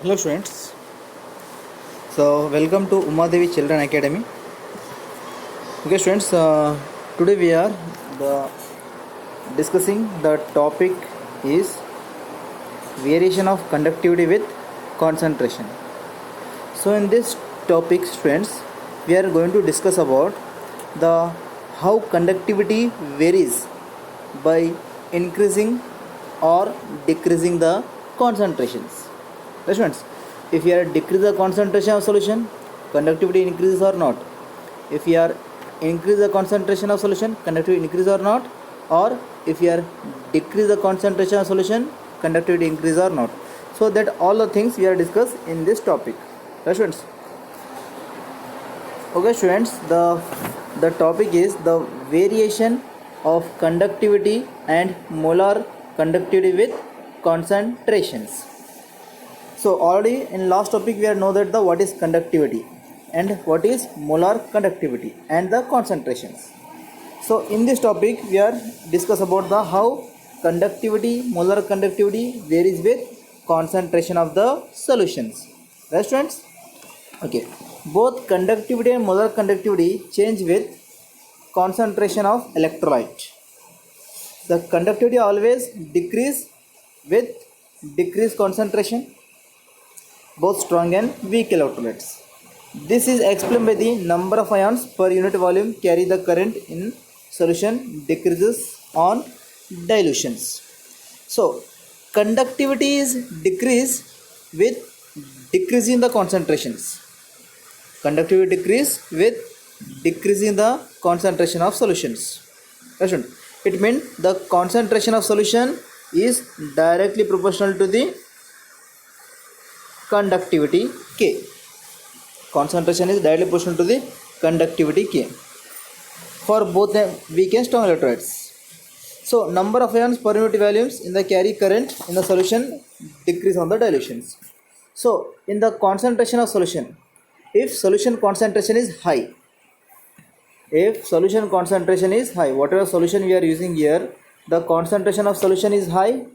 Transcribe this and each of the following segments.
Hello students, so welcome to Umadevi Children Academy. Okay students, today we are the discussing the topic is variation of conductivity with concentration. So in this topic students, we are going to discuss about the how conductivity varies by increasing or decreasing the concentrations. Right, students, if you are decrease the concentration of solution, conductivity increases or not. If you are increase the concentration of solution, conductivity increase or not, or if you are decrease the concentration of solution, conductivity increase or not. So that all the things we are discuss in this topic. Right, students. Okay students, the topic is the variation of conductivity and molar conductivity with concentrations. So already in last topic we have know that the what is conductivity and what is molar conductivity and the concentrations. So in this topic we are discuss about the how conductivity, molar conductivity varies with concentration of the solutions. Right students? Okay. Both conductivity and molar conductivity change with concentration of electrolyte. The conductivity always decrease with decreased concentration, both strong and weak electrolytes. This is explained by the number of ions per unit volume carry the current in solution decreases on dilutions. So conductivity is decrease with decreasing the concentrations. Conductivity decrease with decreasing the concentration of solutions. It means the concentration of solution is directly proportional to the conductivity K. Concentration is directly proportional to the conductivity K for both the weak and strong electrolytes. So number of ions per unit volumes in the carry current in the solution decrease on the dilutions. So in the concentration of solution, if solution concentration is high, whatever solution we are using here, the concentration of solution is high,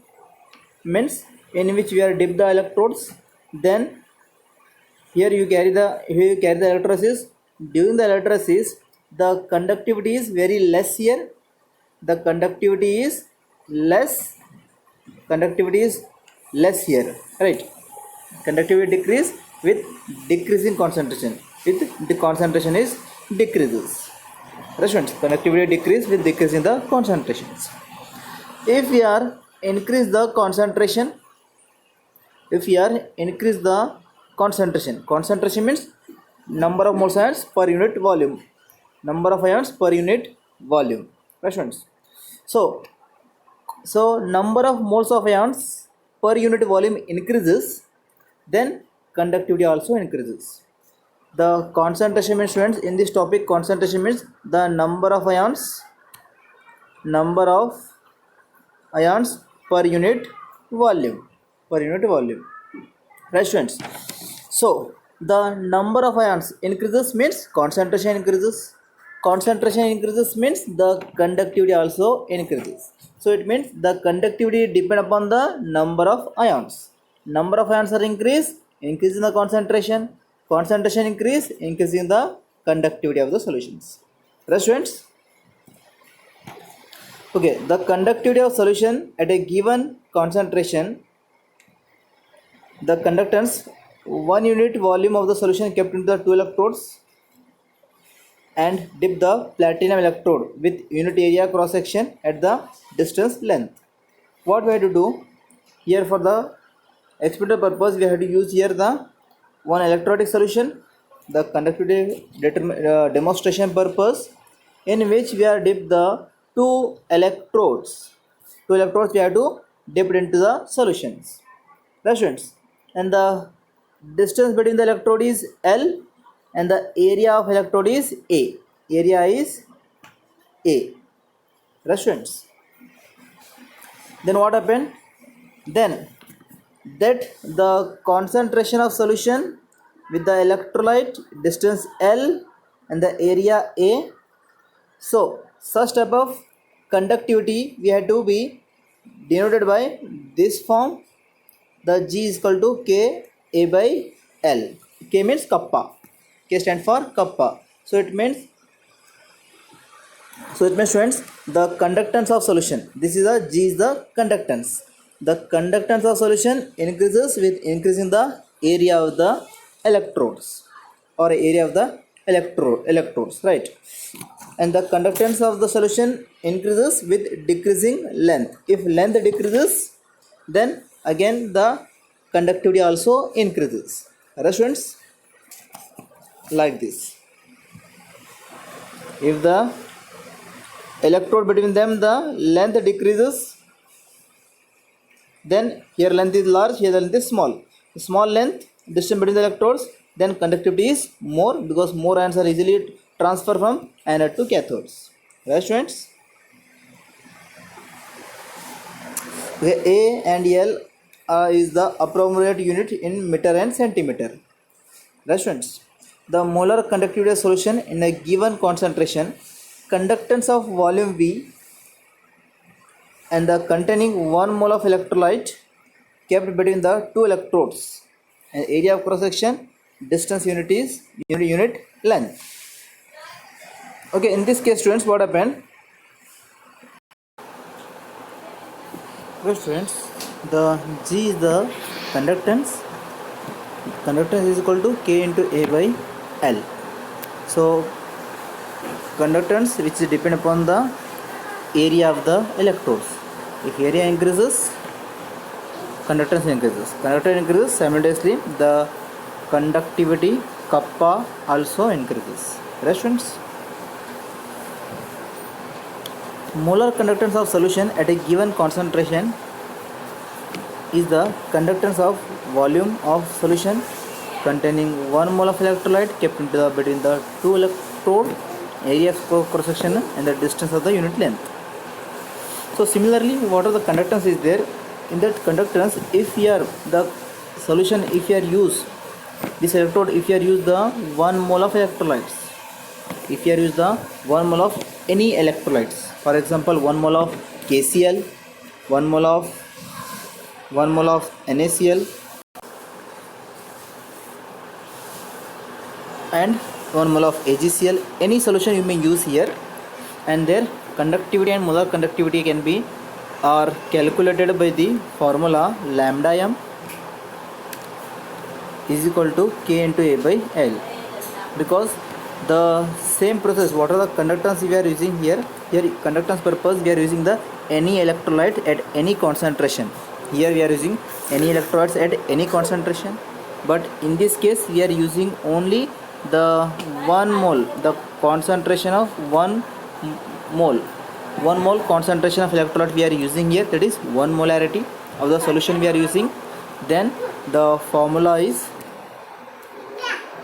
means in which we are dip the electrodes, then here you carry the electrolysis. During the electrolysis, the conductivity is very less here. The conductivity is less here, right? Conductivity decrease with decreasing concentration. With the concentration is decreases. Right, conductivity decrease with decreasing the concentrations. If we are increase the concentration, concentration means number of moles ions per unit volume. Right, students? So number of moles of ions per unit volume increases, then conductivity also increases. The concentration means, students, in this topic concentration means the number of ions per unit volume. Right, students? So the number of ions increases means concentration increases means the conductivity also increases. So it means the conductivity depend upon the number of ions. Number of ions are increasing the concentration increasing the conductivity of the solutions. Right, students? Okay, the conductivity of solution at a given concentration, the conductance 1 unit volume of the solution kept into the 2 electrodes and dip the platinum electrode with unit area cross section at the distance length. What we have to do here, for the experimental purpose we have to use here the one electrolytic solution, the conductivity demonstration purpose, in which we are dip the two electrodes we have to dip into the solutions. Right, students? And the distance between the electrode is L and the area of electrode is A. Right, students? Then what happened? Then that the concentration of solution with the electrolyte distance L and the area A. So such type of conductivity we have to be denoted by this form. The G is equal to K A by L. K means kappa. K stands for kappa. So it means students, the conductance of solution. This is a G is the conductance. The conductance of solution increases with increasing the area of the electrodes or area of the electrodes, right? And the conductance of the solution increases with decreasing length. If length decreases, then again the conductivity also increases. Right, students? Like this. If the electrode between them the length decreases, then here length is large, here the length is small length distance between the electrodes, then conductivity is more because more ions are easily transferred from anode to cathodes. Right, students? Okay, A and L is the appropriate unit in meter and centimeter. Right, students? The molar conductivity of solution in a given concentration, conductance of volume V and the containing 1 mole of electrolyte kept between the two electrodes, and area of cross section, distance unit is unit length. Okay, in this case, students, what happened? Okay, students, the G is the conductance. Conductance is equal to K into A by L. So conductance which depend upon the area of the electrodes. If area increases, conductance increases. Conductance increases, simultaneously the conductivity kappa also increases. Right, students? Molar conductance of solution at a given concentration is the conductance of volume of solution containing 1 mole of electrolyte kept between the two electrode, area of cross section and the distance of the unit length. So similarly, what are the conductance is there? In that conductance, if you are the solution, if you are use this electrode, if you are use the 1 mole of electrolytes, if you are use the 1 mole of any electrolytes, for example 1 mole of KCl, 1 mole of NaCl and 1 mole of AgCl, any solution you may use here, and their conductivity and molar conductivity can be are calculated by the formula lambda m is equal to K into A by L, because the same process, what are the conductance we are using here conductance purpose we are using the any electrolyte at any concentration. Here we are using any electrolytes at any concentration, but in this case we are using only the 1 mole, the concentration of 1 mole concentration of electrolyte we are using here, that is 1 molarity of the solution we are using. Then the formula is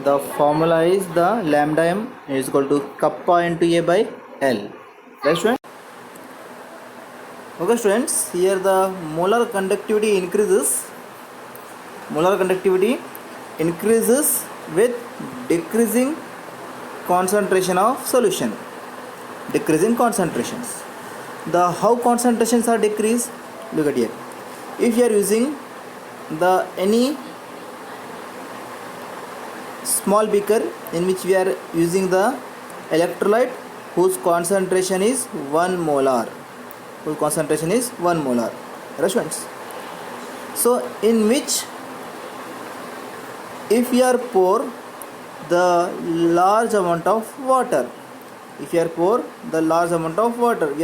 the lambda m is equal to kappa into A by L. Right, students? Okay, students, here the molar conductivity increases with decreasing concentration of solution, decreasing concentrations. The how concentrations are decreased? Look at here. If you are using the any small beaker in which we are using the electrolyte whose concentration is 1 molar, right, students? So in which if you are pour the large amount of water, we are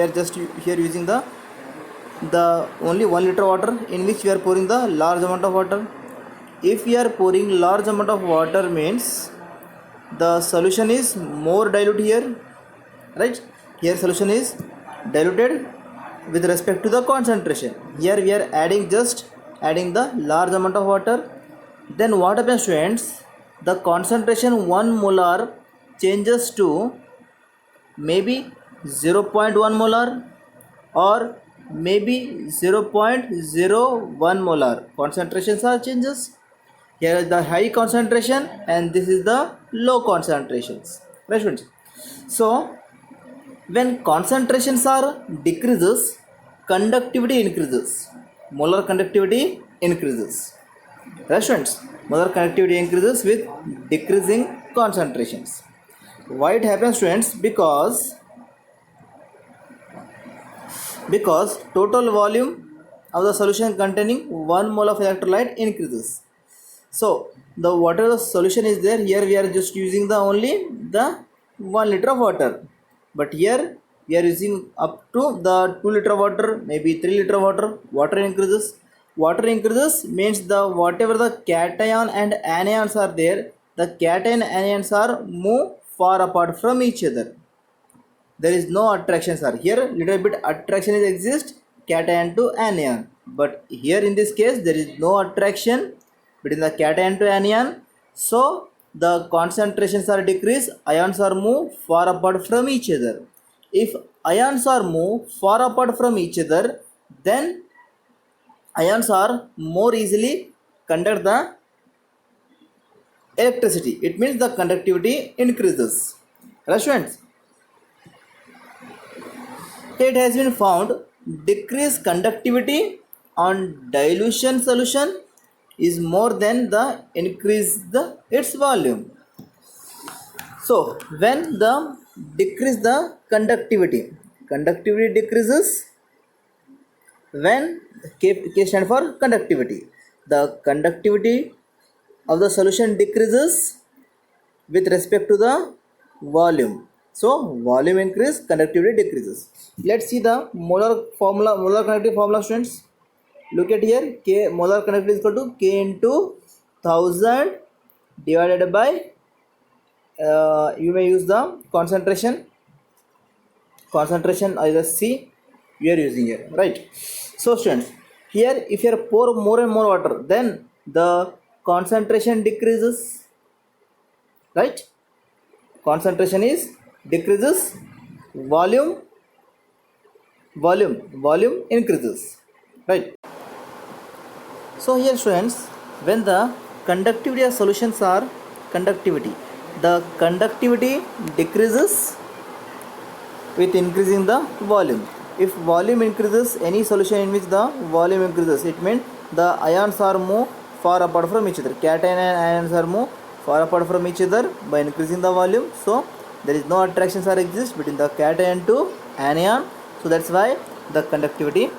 just here using the only 1 liter water in which we are pouring the large amount of water. If we are pouring large amount of water means the solution is more dilute here, right? Here solution is diluted with respect to the concentration. Here we are adding the large amount of water. Then what happens, students? The concentration 1 molar changes to maybe 0.1 molar or maybe 0.01 molar. Concentrations are changes. Here is the high concentration and this is the low concentrations, right, students? So when concentrations are decreases, conductivity increases, molar conductivity increases. Right, students? Molar conductivity increases with decreasing concentrations. Why it happens, students? Because total volume of the solution containing 1 mole of electrolyte increases. So the water solution is there. Here we are just using the only the 1 liter of water, but here we are using up to the 2 liter water, maybe 3 liter water. Water increases means the whatever the cation and anions are there, the cation anions are move far apart from each other. There is no attraction, sir. Here little bit attraction is exist, cation to anion, but here in this case there is no attraction between the cation to anion. So the concentrations are decreased, ions are moved far apart from each other. If ions are moved far apart from each other, then ions are more easily conduct the electricity. It means the conductivity increases. Right, students? It has been found decreased conductivity on dilution solution is more than the increase its volume. So when the decrease the conductivity decreases when K stand for conductivity. The conductivity of the solution decreases with respect to the volume. So volume increase, conductivity decreases. Let's see the molar conductivity formula, students. Look at here. K molar conductivity is equal to K into 1000 divided by you may use the concentration either C we are using here, right? So students, here if you pour more and more water, then the concentration decreases, right? Concentration is decreases, volume increases, right? So here, students, when the conductivity of solutions are the conductivity decreases with increasing the volume. If volume increases, any solution in which the volume increases, it means the ions are move far apart from each other. Cation and ions are move far apart from each other by increasing the volume. So there is no attractions are exist between the cation to anion. So that's why the conductivity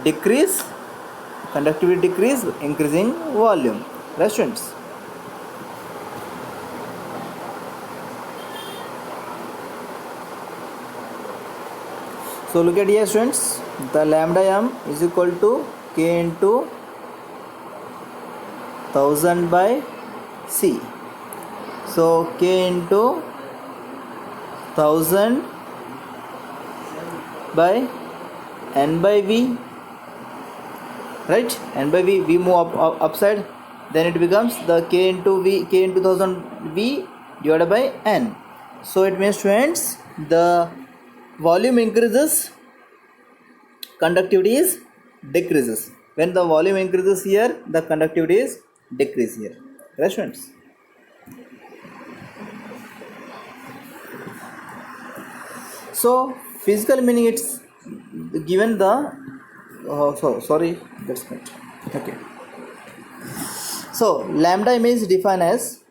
decrease, increasing volume. Right, students? So look at here, students. The lambda m is equal to K into 1000 by C. So K into 1000 by N by V, right? N by V, we move upside, then it becomes the K into 1000 V divided by N. So it means, students, the volume increases, conductivity is decreases. When the volume increases here, the conductivity is decrease here. Right, students? So physical meaning, it's given the sorry, that's not okay. So lambda m is defined as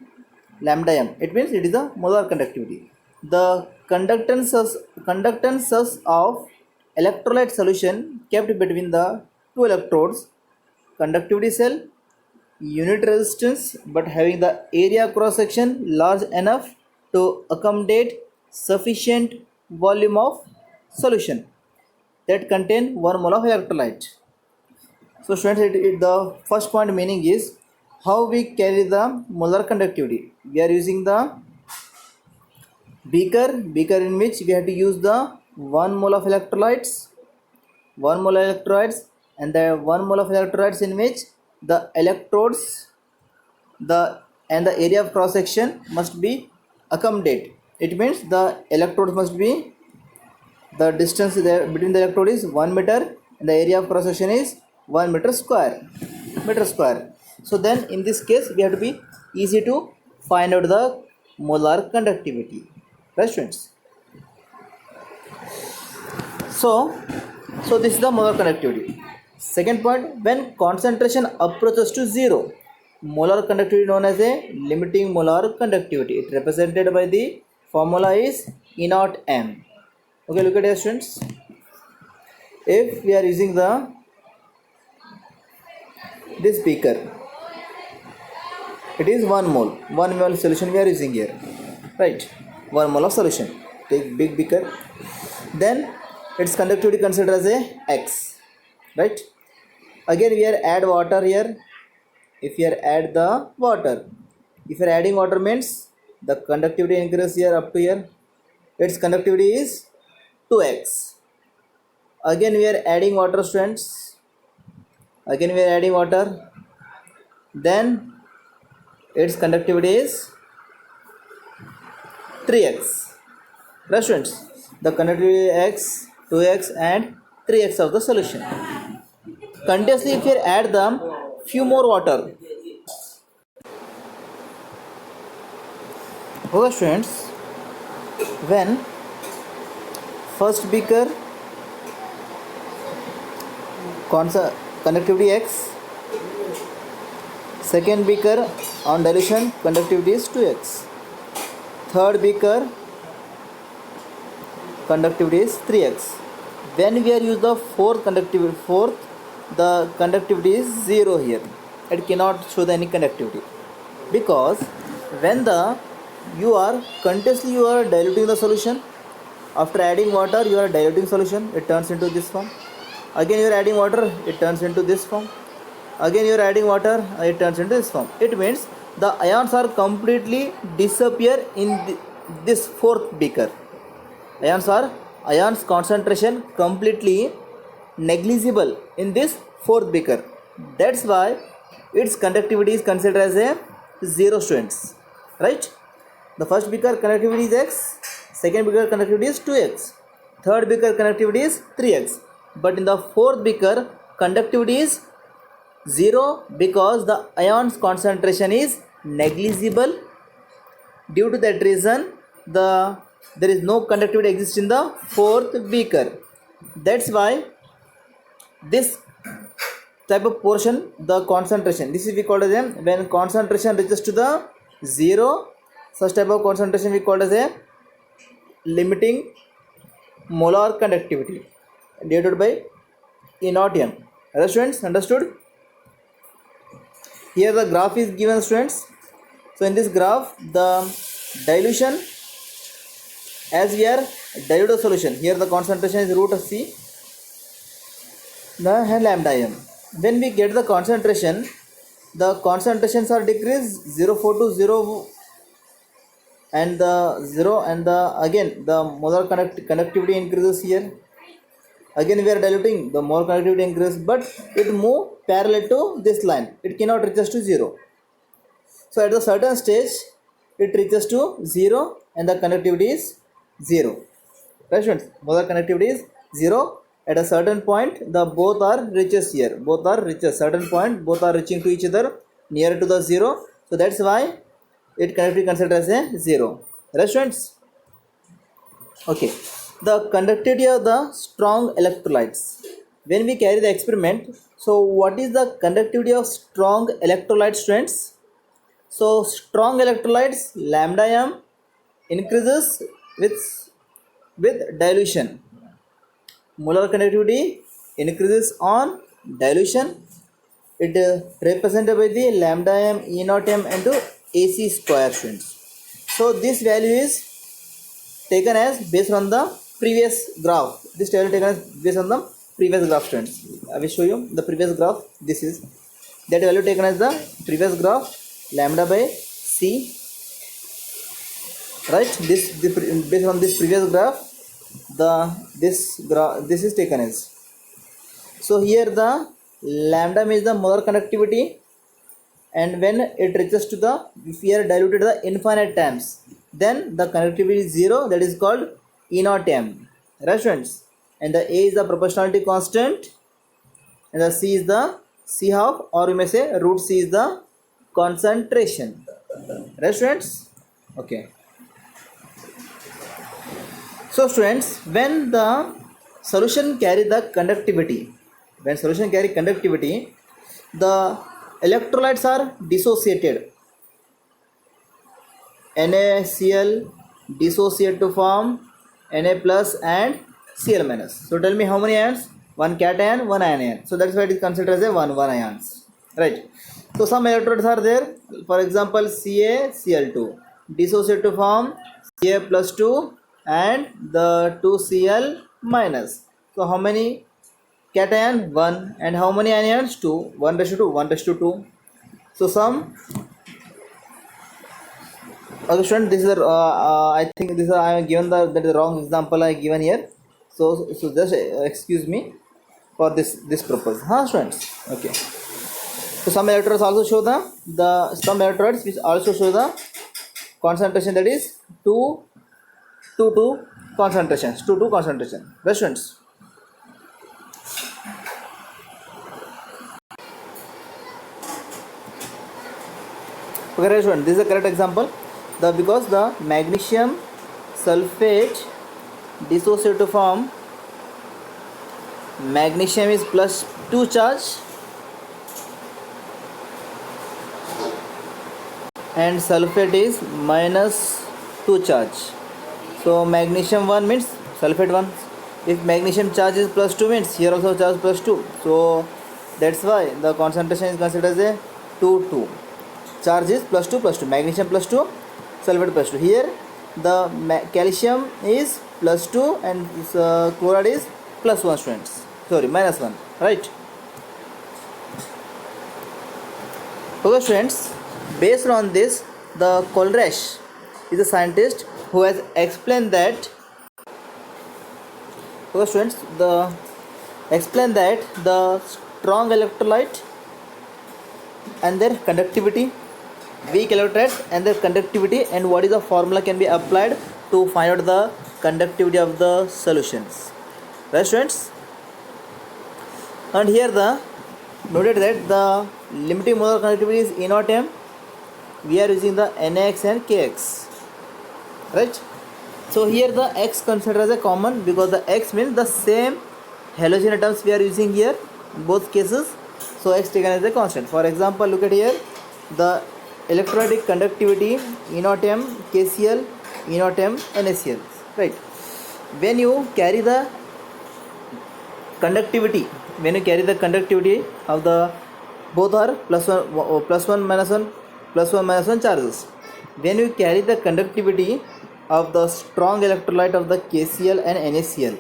lambda m. It means it is the molar conductivity. The conductances of electrolyte solution kept between the two electrodes, conductivity cell, unit resistance, but having the area cross section large enough to accommodate sufficient volume of solution that contain 1 mole of electrolyte. So students, the first point meaning is how we carry the molar conductivity. We are using the beaker in which we have to use the 1 mole of electrolytes, and the 1 mole of electrolytes in which the electrodes and the area of cross section must be accommodate. It means the electrodes must be, the distance there between the electrode is 1 meter and the area of cross section is 1 meter square. So then in this case we have to be easy to find out the molar conductivity. Right, students? So this is the molar conductivity. Second point, when concentration approaches to zero, molar conductivity known as a limiting molar conductivity. It represented by the formula is E naught m. Okay, look at it, students. If we are using this beaker, it is 1 mole solution we are using here, right? 1 mole of solution. Take big beaker, then its conductivity considered as a x, right? Again we are add water here. If you are add the water, if you are adding water means the conductivity increases here up to here. Its conductivity is 2x. Again we are adding water, students. Again we are adding water, then its conductivity is 3x. Right, students? The conductivity x, 2x and 3x of the solution. Continuously if you add them few more water. Okay, students, when first beaker conductivity x, second beaker on dilution conductivity is 2x, third beaker conductivity is 3x. When we are use the fourth, the conductivity is 0 here. It cannot show the any conductivity, because when you are continuously diluting the solution. After adding water, you are diluting solution, it turns into this form. Again you are adding water, it turns into this form. Again you are adding water, it turns into this form. It means the ions are completely disappear in this fourth beaker. Ions concentration completely negligible in this fourth beaker. That's why its conductivity is considered as a 0, students, right? The first beaker conductivity is x, second beaker conductivity is 2x, third beaker conductivity is 3x, but in the fourth beaker conductivity is 0 because the ions concentration is negligible. Due to that reason, there is no conductivity exists in the fourth beaker. That's why this type of portion, the concentration, this is we call as a, when concentration reaches to the 0, such type of concentration we call as a limiting molar conductivity denoted by E naught m. Other students, understood? Here the graph is given, students. So in this graph, the dilution, as we are dilute the solution, here the concentration is root of c, the lambda m. When we get the concentration, the concentrations are decreased 0.4 to 0, and the 0, and the again the molar conductivity increases here. Again we are diluting, the molar conductivity increases, but it move parallel to this line, it cannot reaches to 0. So at a certain stage it reaches to 0 and the conductivity is 0. Right, students? Molar conductivity is 0. At a certain point the both are reaches here, both are reaches, certain point both are reaching to each other near to the 0. So that's why it cannot be considered as a 0. Right, students? Okay. The conductivity of the strong electrolytes. When we carry the experiment, so what is the conductivity of strong electrolytes, students? So strong electrolytes, lambda m increases with dilution. Molar conductivity increases on dilution. It represented by the lambda m E naught m into AC square, students. So this value is taken as based on the previous graph. This value taken as based on the previous graph, students. I will show you the previous graph. This is that value taken as the previous graph, lambda by c, right? This based on this previous graph, this is taken as. So here the lambda means the molar conductivity, and when it reaches to the, if we are diluted the infinite times, then the conductivity is 0, that is called E naught m. Right, students? And the A is the proportionality constant, and the C is the C half, or you may say root C is the concentration. Right, students? Okay. So students, when the solution carry the conductivity when solution carry conductivity, the electrolytes are dissociated. NaCl dissociate to form Na plus and Cl minus. So tell me how many ions? One cation, one anion. So that's why it is considered as a one ions. Right. So some electrodes are there. For example, CaCl2 dissociate to form Ca plus 2 and the 2Cl minus. So how many cation? 1. And how many anions? 2. 1 raised to 2. 1 raised to 2. So some. Okay, student, this is I think this is I have given that is the wrong example I given here. So just excuse me for this purpose. Students. Okay. So some electrodes also show the some electrodes which also show the concentration, that is 2 concentrations, 2 concentration. Right, students. Okay, right, students. This is a correct example. Because the magnesium sulfate dissociate to form magnesium is plus 2 charge and sulfate is minus 2 charge. So magnesium 1 means sulfate 1. If magnesium charge is plus 2 means here also charge plus 2. So that's why the concentration is considered as a 2. Charge is plus 2 plus 2. Magnesium plus 2, sulfate plus 2. Here the calcium is plus 2 and chloride is plus 1, students. Sorry, minus 1. Right. Okay, students. Based on this, the Kohlrausch is a scientist who has explained that. Okay, students. Explain that the strong electrolyte and their conductivity, weak electrolytes and their conductivity, and what is the formula can be applied to find out the conductivity of the solutions. Right, students? And here the noted that the limiting molar conductivity is E naught m. We are using the NaX and Kx. Right? So here the X considered as a common because the X means the same halogen atoms we are using here in both cases. So X taken as a constant. For example, look at here the electrolytic conductivity E naught m KCl, E naught m NaCl. Right. When you carry the conductivity of the both are plus one minus one charges. When you carry the conductivity of the strong electrolyte of the KCl and NaCl,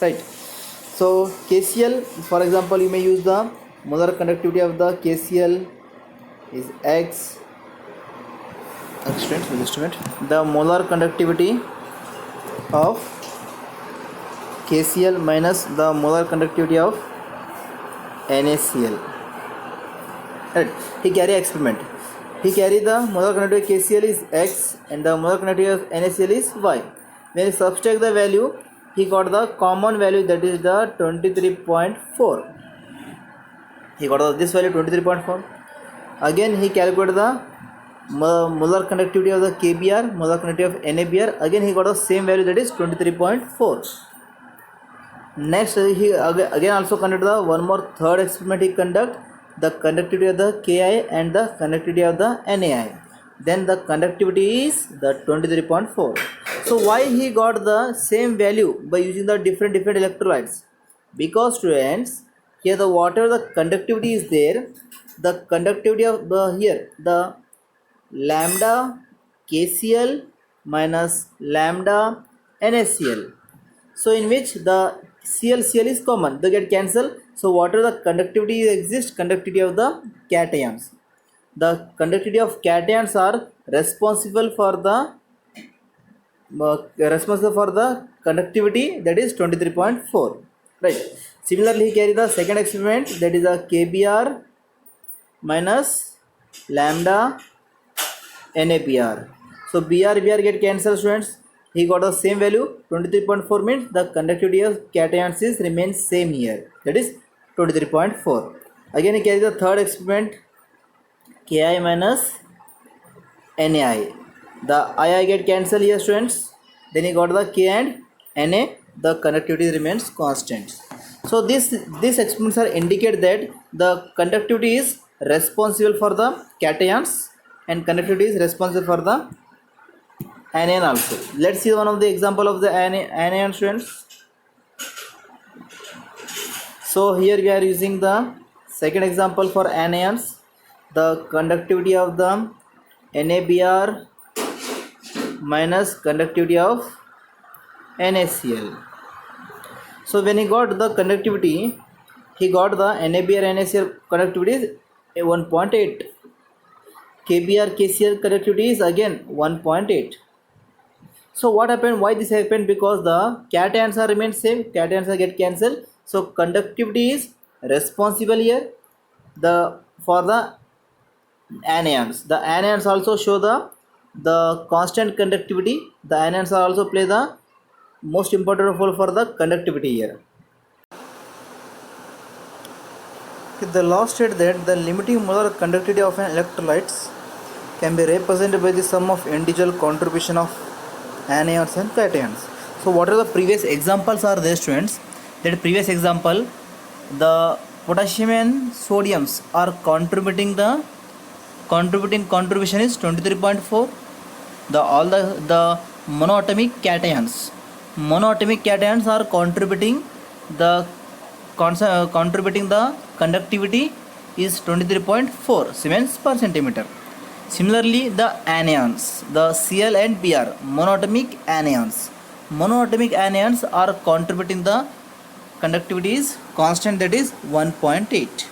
right? So KCl, for example, you may use the molar conductivity of the KCl is X. The molar conductivity of KCl minus the molar conductivity of NaCl. Right. He carry experiment. He carry the molar conductivity of KCl is X and the molar conductivity of NaCl is Y. When he subtract the value, he got the common value, that is the 23.4. He got this value 23.4. Again he calculated the molar conductivity of the KBr, molar conductivity of NABr. Again he got the same value, that is 23.4. Next he again also conduct the one more third experiment. He conduct the conductivity of the Ki and the conductivity of the Nai. Then the conductivity is the 23.4. So why he got the same value by using the different electrolytes? Because, students, here the whatever the conductivity is there, the conductivity of the lambda KCl minus lambda NaCl. So in which the Cl is common, they get cancelled. So whatever the conductivity exists, conductivity of the cations. The conductivity of cations are responsible for the conductivity, that is 23.4. Right. Similarly, he carry the second experiment, that is a KBr minus lambda NABr. So Br get cancelled, students. He got the same value 23.4 means the conductivity of cations is remains same here, that is 23.4. Again he carry the third experiment, Ki minus Ni. The II get cancelled here, students. Then he got the K and Na, the conductivity remains constant. So So these experiments are indicate that the conductivity is responsible for the cations and conductivity is responsible for the anion also. Let's see one of the example of the anion, students. So here we are using the second example for anions. The conductivity of the NaBr minus conductivity of NaCl. So when he got the conductivity, he got the NaBr NaCl conductivity is 1.8. KBr KCl conductivity is again 1.8. So what happened? Why this happened? Because the cations are remain same, cations are get cancelled. So conductivity is responsible here for the anions. The anions also show the constant conductivity. The anions are also play the most important role for the conductivity here. The law states that the limiting molar conductivity of an electrolytes can be represented by the sum of individual contribution of anions and cations. So what are the previous examples are there, students? That previous example, the potassium and sodiums are contributing contribution is 23.4. All the monoatomic cations are contributing the conductivity is 23.4 Siemens per centimeter. Similarly, the anions, the Cl and Br, monoatomic anions are contributing the conductivity is constant, that is 1.8.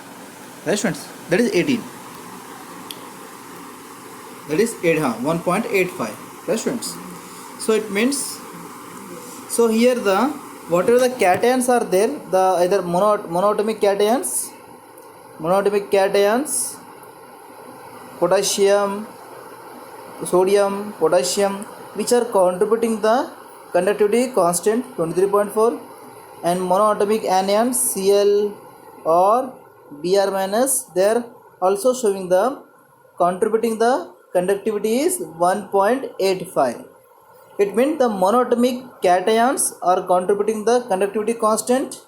Right, students? That is 18. That is 1.85. Right, students? So it means, so here the whatever the cations are there, the either monoatomic cations, potassium, sodium, potassium, which are contributing the conductivity constant 23.4, and monoatomic anions Cl or Br minus, they are also showing the contributing the conductivity is 1.85. It means the monoatomic cations are contributing the conductivity constant,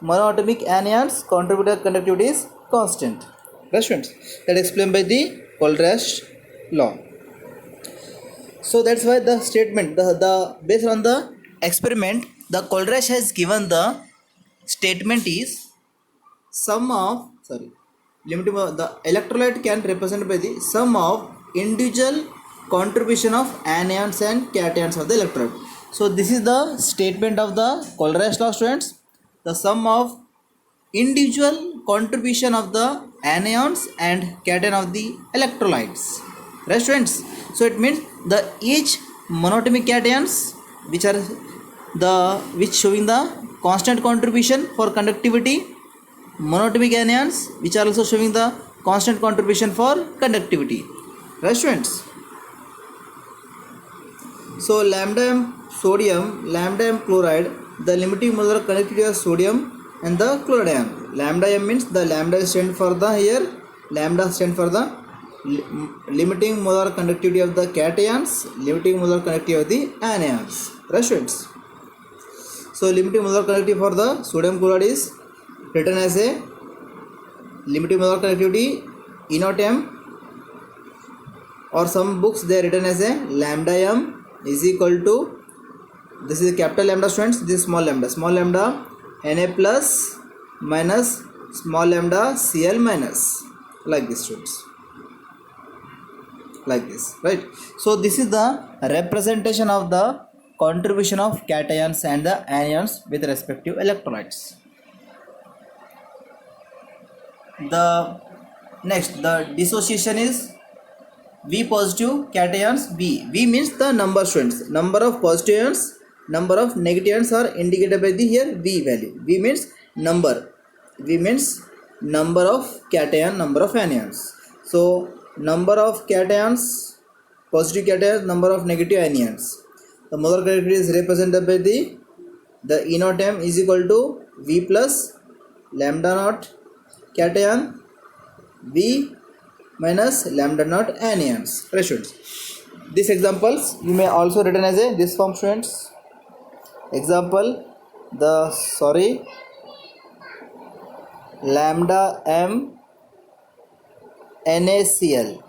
monoatomic anions contributing conductivity is constant. Right, students? That is explained by the Kohlrausch law. So that's why the statement, the based on the experiment, the Kohlrausch has given the statement is sum of the electrolyte can represent by the sum of individual contribution of anions and cations of the electrolyte. So this is the statement of the Kohlrausch law, students. The sum of individual contribution of the anions and cation of the electrolytes. Right, students? So it means the each monoatomic cations which showing the constant contribution for conductivity, monoatomic anions which are also showing the constant contribution for conductivity. Right, students? So lambda m sodium, lambda m chloride, the limiting molar conductivity of sodium and the chloride ion. Lambda m means the lambda stand for the here, lambda stand for the limiting molar conductivity of the cations, limiting molar conductivity of the anions. Right, students? So limiting molar conductivity for the sodium chloride is written as a limiting molar conductivity E naught m, or some books they are written as a lambda m is equal to, this is capital lambda, students, this is small lambda Na plus minus small lambda Cl minus, like this, students, like this, right? So this is the representation of the contribution of cations and the anions with respective electrolytes. The next, the dissociation is V positive cations. V means the number, students. Number of positive ions, number of negative ions are indicated by the here V value. V means number. V means number of cation, number of anions. So number of cations, positive cations, number of negative anions. The molar conductivity is represented by the E naught m is equal to V plus lambda naught cation V minus lambda naught anions. Right, students? These examples you may also written as a this form, students. Example, lambda m NaCl,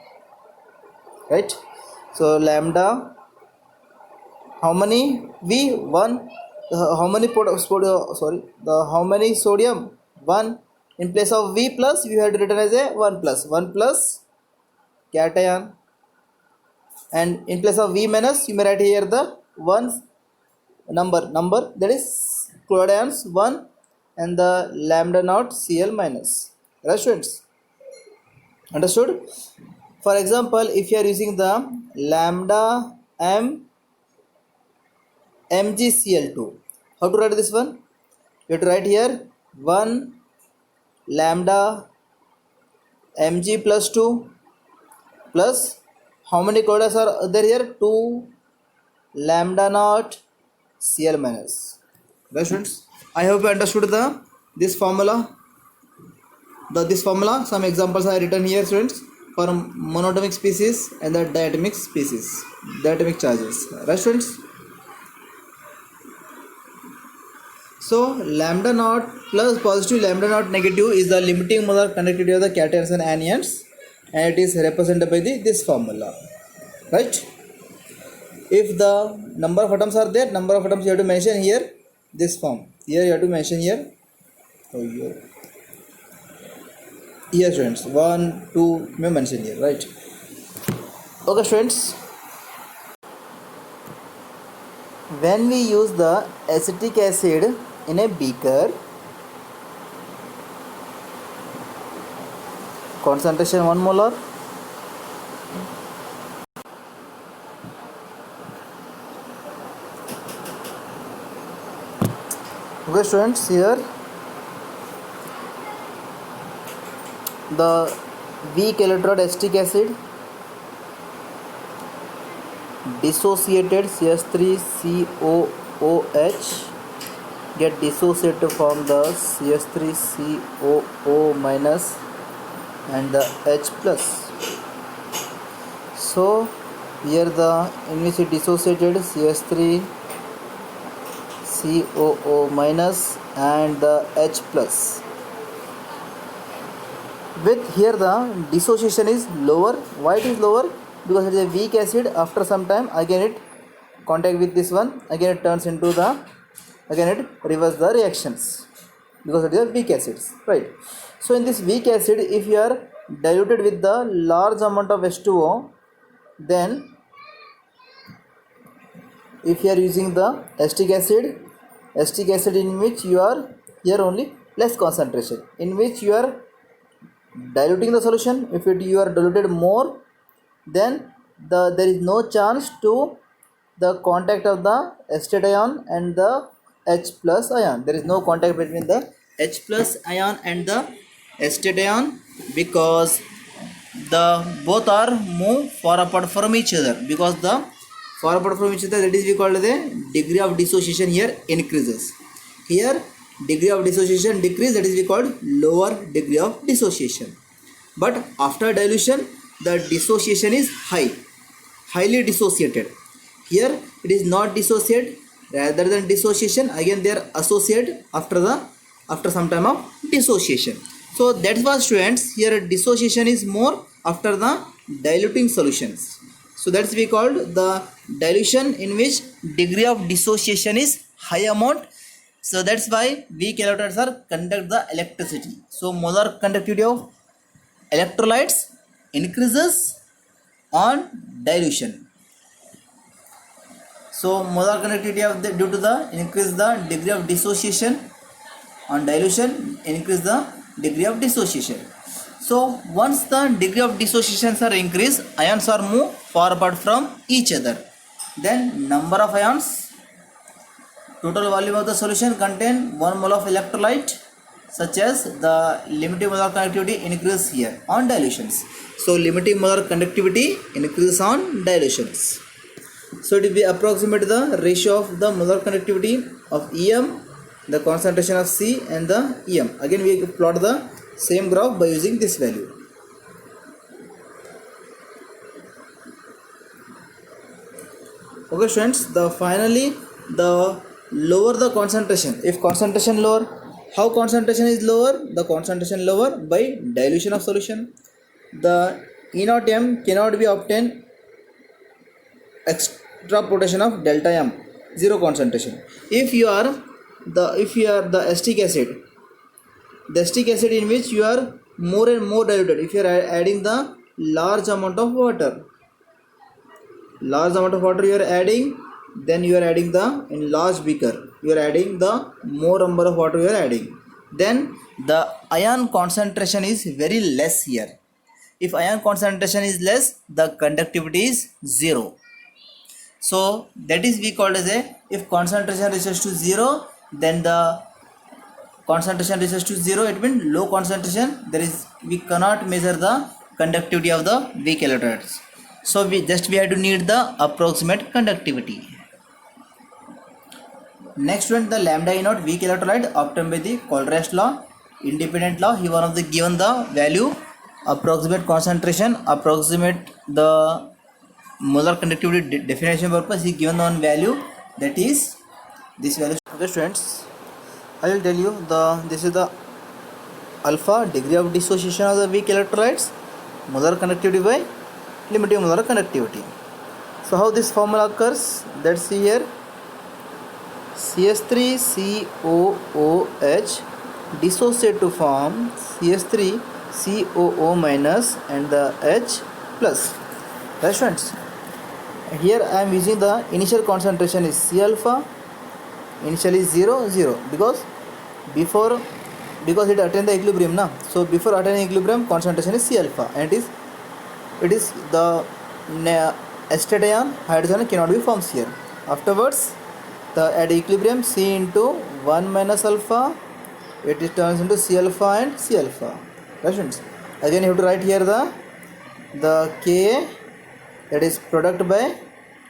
right? So lambda, how many V? 1. How many how many sodium? 1. In place of V plus, we had written as a 1 plus cation, and in place of V minus, you may write here the 1 number, that is chloride ions 1, and the lambda naught Cl minus. Right, students? Understood? For example, if you are using the lambda m MgCl2, how to write this one? You have to write here 1 lambda Mg plus 2 plus, how many chlorides are there here? 2 lambda naught Cl minus. Right, students? I hope you understood this formula. This formula, some examples are written here, students, for monatomic species and the diatomic species, diatomic charges. Right, students? So lambda naught plus positive, lambda naught negative is the limiting molar conductivity of the cations and anions, and it is represented by this formula. Right? If the number of atoms are there, number of atoms you have to mention here, this form. Here you have to mention here. Oh, here students, 1, 2 may mention here, right? Okay, students. When we use the acetic acid in a beaker, concentration 1 molar, okay students, here the weak electrode acetic acid dissociated CH3COOH get dissociated from the CH3COO minus and the H plus. So here the in which it dissociated CH3COO minus and the H plus. With here the dissociation is lower. Why it is lower? Because it is a weak acid. After some time again it contact with this one, again it turns into the, again it reverse the reactions because it is a weak acids, right? So in this weak acid, if you are diluted with the large amount of H2O, then if you are using the acetic acid in which you are here only less concentration, in which you are diluting the solution. If you are diluted more, then there is no chance to the contact of the acetate ion and the H plus ion. There is no contact between the H plus ion and the acetate ion because the both are move far apart from each other. Because the far apart from each other, that is we call the degree of dissociation here increases. Here degree of dissociation decrease, that is we called lower degree of dissociation. But after dilution, the dissociation is highly dissociated. Here it is not dissociate, rather than dissociation, again they are associated after some time of dissociation. So that's why students, here dissociation is more after the diluting solutions. So that's we called the dilution in which degree of dissociation is high amount. So that's why weak electrolytes are conduct the electricity. So molar conductivity of electrolytes increases on dilution. So molar conductivity of due to the increase the degree of dissociation, on dilution increase the degree of dissociation. So once the degree of dissociations are increased, ions are moved far apart from each other. Then number of ions, total volume of the solution contain 1 mole of electrolyte, such as the limiting molar conductivity increase here on dilutions. So limiting molar conductivity increases on dilutions. So it will be approximate the ratio of the molar conductivity of EM, the concentration of C and the EM. Again we plot the same graph by using this value. Okay students, finally the lower the concentration, if concentration lower, How concentration is lower? The concentration lower by dilution of solution. The E naught m cannot be obtained extra protection of delta m, zero concentration. If you are the acetic acid in which you are more and more diluted, if you are adding the large amount of water you are adding, then you are adding the in large beaker, you are adding the more number of water you are adding, then the ion concentration is very less here. If ion concentration is less, the conductivity is zero. So that is we called as a, if concentration reaches to zero, then the concentration reaches to zero, it means low concentration, there is, we cannot measure the conductivity of the weak electrolytes. So we have to need the approximate conductivity. Next one, the lambda E naught weak electrolyte obtained by the Colruyt's law, independent law. He one of the given the value, approximate concentration, approximate the molar conductivity definition purpose, he given one value, that is this value. Okay students, I will tell you this is the alpha, degree of dissociation of the weak electrolytes, molar conductivity by limiting molar conductivity. So how this formula occurs, let's see here. CH3COOH dissociate to form CH3COO minus and the H plus. Right friends, here I am using the initial concentration is C alpha, initially 0 because it attained the equilibrium now. So before attaining equilibrium, concentration is C alpha, and it is the acetate ion, hydrogen cannot be formed here. Afterwards, at equilibrium, C into 1 minus alpha, it turns into C alpha and C alpha. Right friends, again you have to write here the Ka, that is product by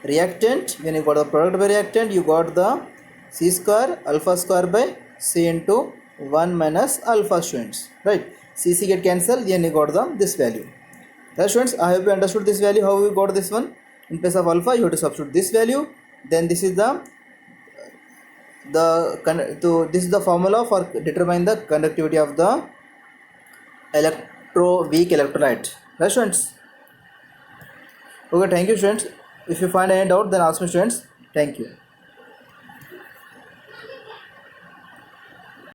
reactant. When you got the product by reactant, you got the C square alpha square by C into 1 minus alpha students. Right, C get cancelled, then you got this value. Right students, I hope you understood this value, how we got this one. In place of alpha, you have to substitute this value. Then this is this is the formula for determining the conductivity of the weak electrolyte. Right students? Okay, thank you students. If you find any doubt, then ask me students. Thank you.